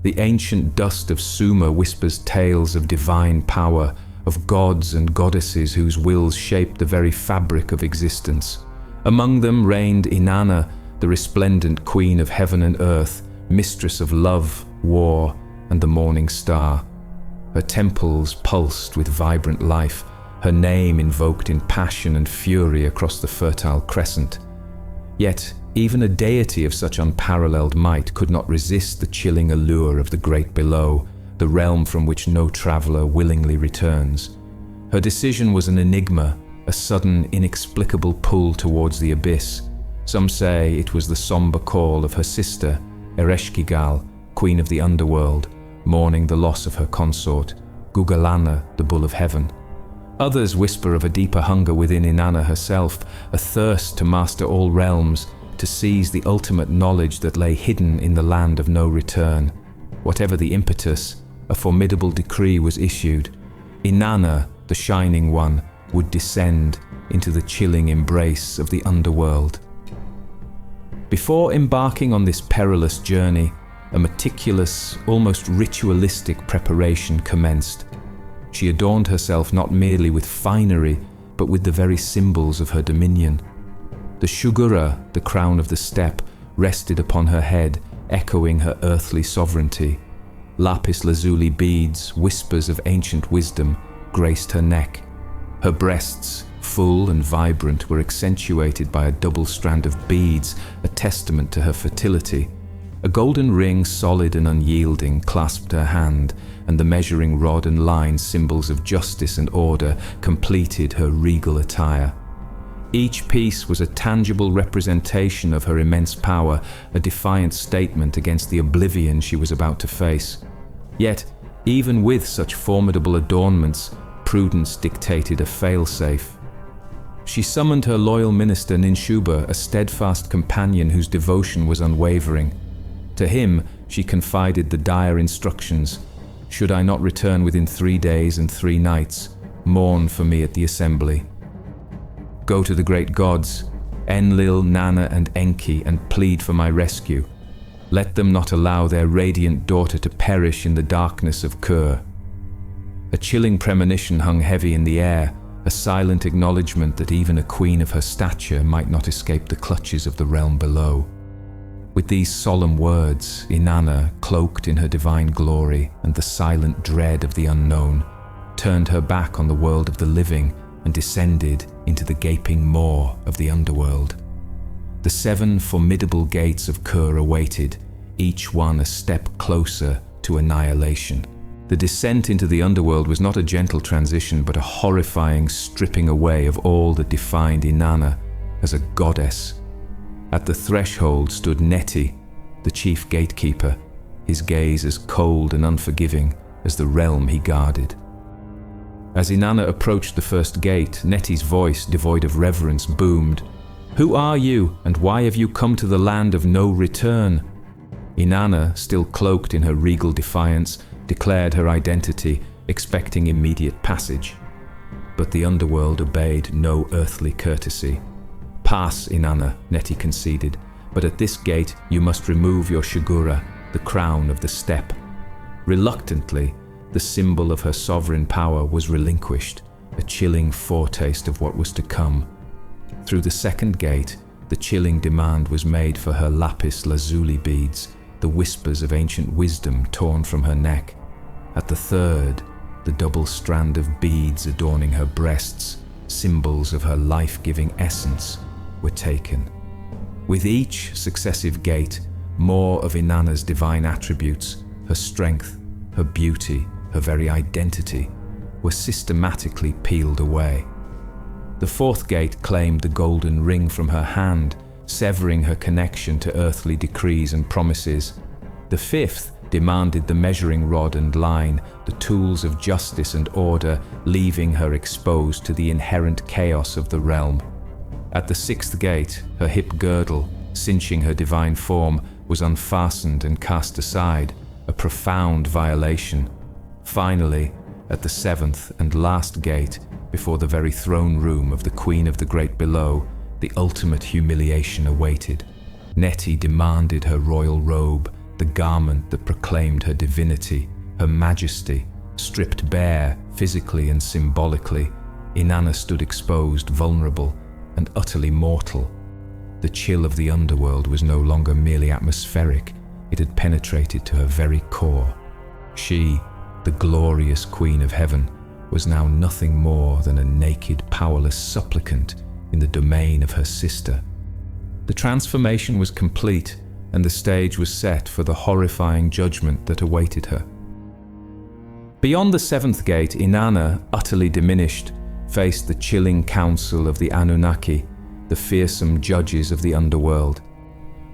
The ancient dust of Sumer whispers tales of divine power, of gods and goddesses whose wills shaped the very fabric of existence. Among them reigned Inanna, the resplendent queen of heaven and earth, mistress of love, war, and the morning star. Her temples pulsed with vibrant life, her name invoked in passion and fury across the fertile crescent. Yet, even a deity of such unparalleled might could not resist the chilling allure of the great below, the realm from which no traveler willingly returns. Her decision was an enigma, a sudden, inexplicable pull towards the abyss. Some say it was the somber call of her sister, Ereshkigal, queen of the Underworld, mourning the loss of her consort, Gugalanna, the bull of heaven. Others whisper of a deeper hunger within Inanna herself, a thirst to master all realms, to seize the ultimate knowledge that lay hidden in the land of no return. Whatever the impetus, a formidable decree was issued. Inanna, the Shining One, would descend into the chilling embrace of the Underworld. Before embarking on this perilous journey, a meticulous, almost ritualistic preparation commenced. She adorned herself not merely with finery, but with the very symbols of her dominion. The shugura, the crown of the steppe, rested upon her head, echoing her earthly sovereignty. Lapis lazuli beads, whispers of ancient wisdom, graced her neck. Her breasts, full and vibrant, were accentuated by a double strand of beads, a testament to her fertility. A golden ring, solid and unyielding, clasped her hand, and the measuring rod and line, symbols of justice and order, completed her regal attire. Each piece was a tangible representation of her immense power, a defiant statement against the oblivion she was about to face. Yet, even with such formidable adornments, prudence dictated a fail-safe. She summoned her loyal minister Ninshuba, a steadfast companion whose devotion was unwavering. To him, she confided the dire instructions: "Should I not return within 3 days and 3 nights, mourn for me at the assembly. Go to the great gods, Enlil, Nanna, and Enki, and plead for my rescue. Let them not allow their radiant daughter to perish in the darkness of Kur." A chilling premonition hung heavy in the air, a silent acknowledgement that even a queen of her stature might not escape the clutches of the realm below. With these solemn words, Inanna, cloaked in her divine glory and the silent dread of the unknown, turned her back on the world of the living and descended into the gaping maw of the Underworld. The 7 formidable gates of Kur awaited, each one a step closer to annihilation. The descent into the Underworld was not a gentle transition, but a horrifying stripping away of all that defined Inanna as a goddess. At the threshold stood Neti, the chief gatekeeper, his gaze as cold and unforgiving as the realm he guarded. As Inanna approached the first gate, Neti's voice, devoid of reverence, boomed, "Who are you, and why have you come to the land of no return?" Inanna, still cloaked in her regal defiance, declared her identity, expecting immediate passage. But the Underworld obeyed no earthly courtesy. "Pass, Inanna," Neti conceded, "but at this gate you must remove your shugura, the crown of the steppe." Reluctantly, the symbol of her sovereign power was relinquished, a chilling foretaste of what was to come. Through the second gate, the chilling demand was made for her lapis lazuli beads, the whispers of ancient wisdom torn from her neck. At the third, the double strand of beads adorning her breasts, symbols of her life-giving essence, were taken. With each successive gate, more of Inanna's divine attributes, her strength, her beauty, her very identity, were systematically peeled away. The fourth gate claimed the golden ring from her hand, severing her connection to earthly decrees and promises. The fifth demanded the measuring rod and line, the tools of justice and order, leaving her exposed to the inherent chaos of the realm. At the sixth gate, her hip girdle, cinching her divine form, was unfastened and cast aside, a profound violation. Finally, at the seventh and last gate, before the very throne room of the Queen of the Great Below, the ultimate humiliation awaited. Neti demanded her royal robe, the garment that proclaimed her divinity, her majesty. Stripped bare, physically and symbolically, Inanna stood exposed, vulnerable, and utterly mortal. The chill of the underworld was no longer merely atmospheric, it had penetrated to her very core. She, the glorious Queen of Heaven, was now nothing more than a naked, powerless supplicant in the domain of her sister. The transformation was complete, and the stage was set for the horrifying judgment that awaited her. Beyond the seventh gate, Inanna, utterly diminished, faced the chilling council of the Anunnaki, the fearsome judges of the underworld.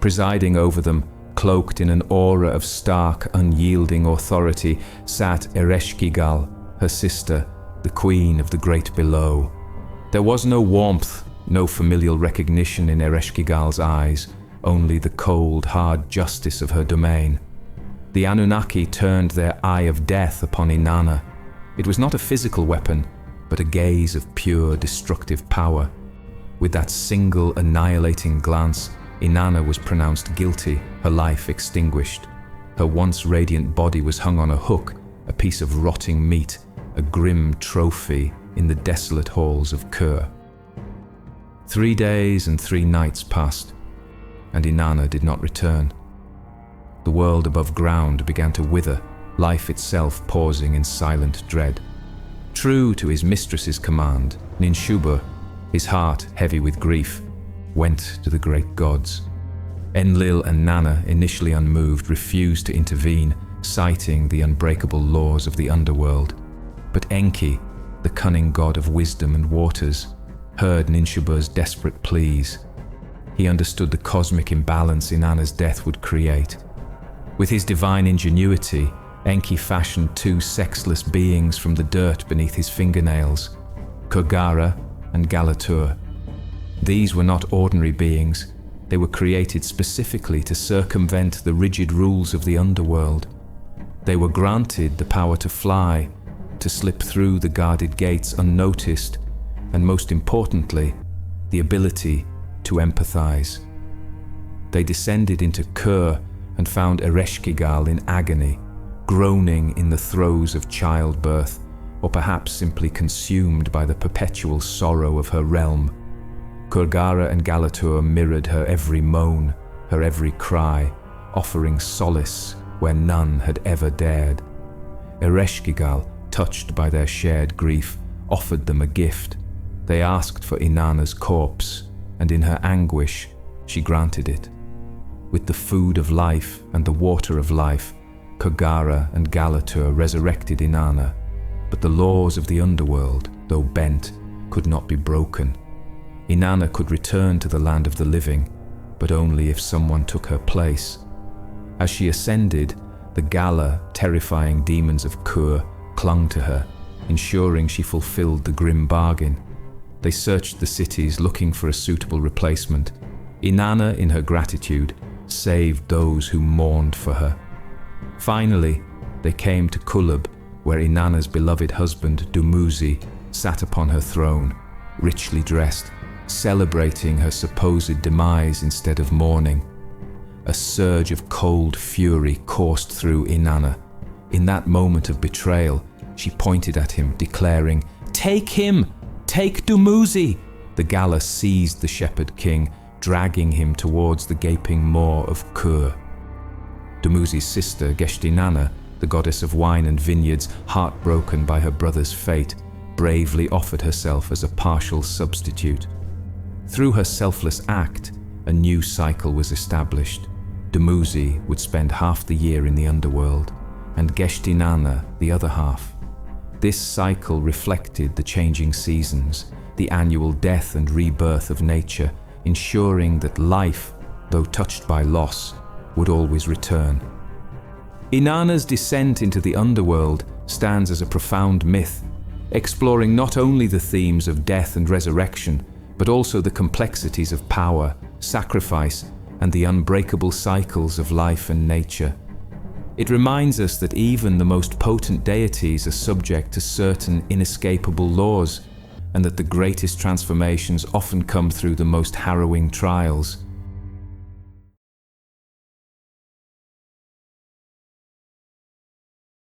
Presiding over them, cloaked in an aura of stark, unyielding authority, sat Ereshkigal, her sister, the queen of the great below. There was no warmth, no familial recognition in Ereshkigal's eyes, only the cold, hard justice of her domain. The Anunnaki turned their eye of death upon Inanna. It was not a physical weapon, but a gaze of pure, destructive power. With that single, annihilating glance, Inanna was pronounced guilty, her life extinguished. Her once radiant body was hung on a hook, a piece of rotting meat, a grim trophy in the desolate halls of Kur. 3 days and 3 nights passed, and Inanna did not return. The world above ground began to wither, life itself pausing in silent dread. True to his mistress's command, Ninshuba, his heart heavy with grief, went to the great gods. Enlil and Nanna, initially unmoved, refused to intervene, citing the unbreakable laws of the underworld. But Enki, the cunning god of wisdom and waters, heard Ninshuba's desperate pleas. He understood the cosmic imbalance Inanna's death would create. With his divine ingenuity, Enki fashioned 2 sexless beings from the dirt beneath his fingernails, Kurgara and Galatur. These were not ordinary beings. They were created specifically to circumvent the rigid rules of the underworld. They were granted the power to fly, to slip through the guarded gates unnoticed, and most importantly, the ability to empathize. They descended into Kur and found Ereshkigal in agony, groaning in the throes of childbirth, or perhaps simply consumed by the perpetual sorrow of her realm. Kurgara and Galatur mirrored her every moan, her every cry, offering solace where none had ever dared. Ereshkigal, touched by their shared grief, offered them a gift. They asked for Inanna's corpse, and in her anguish, she granted it. With the food of life and the water of life, Kurgara and Galatur resurrected Inanna, but the laws of the underworld, though bent, could not be broken. Inanna could return to the land of the living, but only if someone took her place. As she ascended, the Gala, terrifying demons of Kur, clung to her, ensuring she fulfilled the grim bargain. They searched the cities looking for a suitable replacement. Inanna, in her gratitude, saved those who mourned for her. Finally, they came to Kulub, where Inanna's beloved husband, Dumuzi, sat upon her throne, richly dressed, celebrating her supposed demise instead of mourning. A surge of cold fury coursed through Inanna. In that moment of betrayal, she pointed at him, declaring, "Take him! Take Dumuzi!" The Gala seized the shepherd king, dragging him towards the gaping maw of Kur. Dumuzi's sister, Geshtinanna, the goddess of wine and vineyards, heartbroken by her brother's fate, bravely offered herself as a partial substitute. Through her selfless act, a new cycle was established. Dumuzi would spend half the year in the underworld, and Geshtinanna the other half. This cycle reflected the changing seasons, the annual death and rebirth of nature, ensuring that life, though touched by loss, would always return. Inanna's descent into the underworld stands as a profound myth, exploring not only the themes of death and resurrection, but also the complexities of power, sacrifice, and the unbreakable cycles of life and nature. It reminds us that even the most potent deities are subject to certain inescapable laws, and that the greatest transformations often come through the most harrowing trials.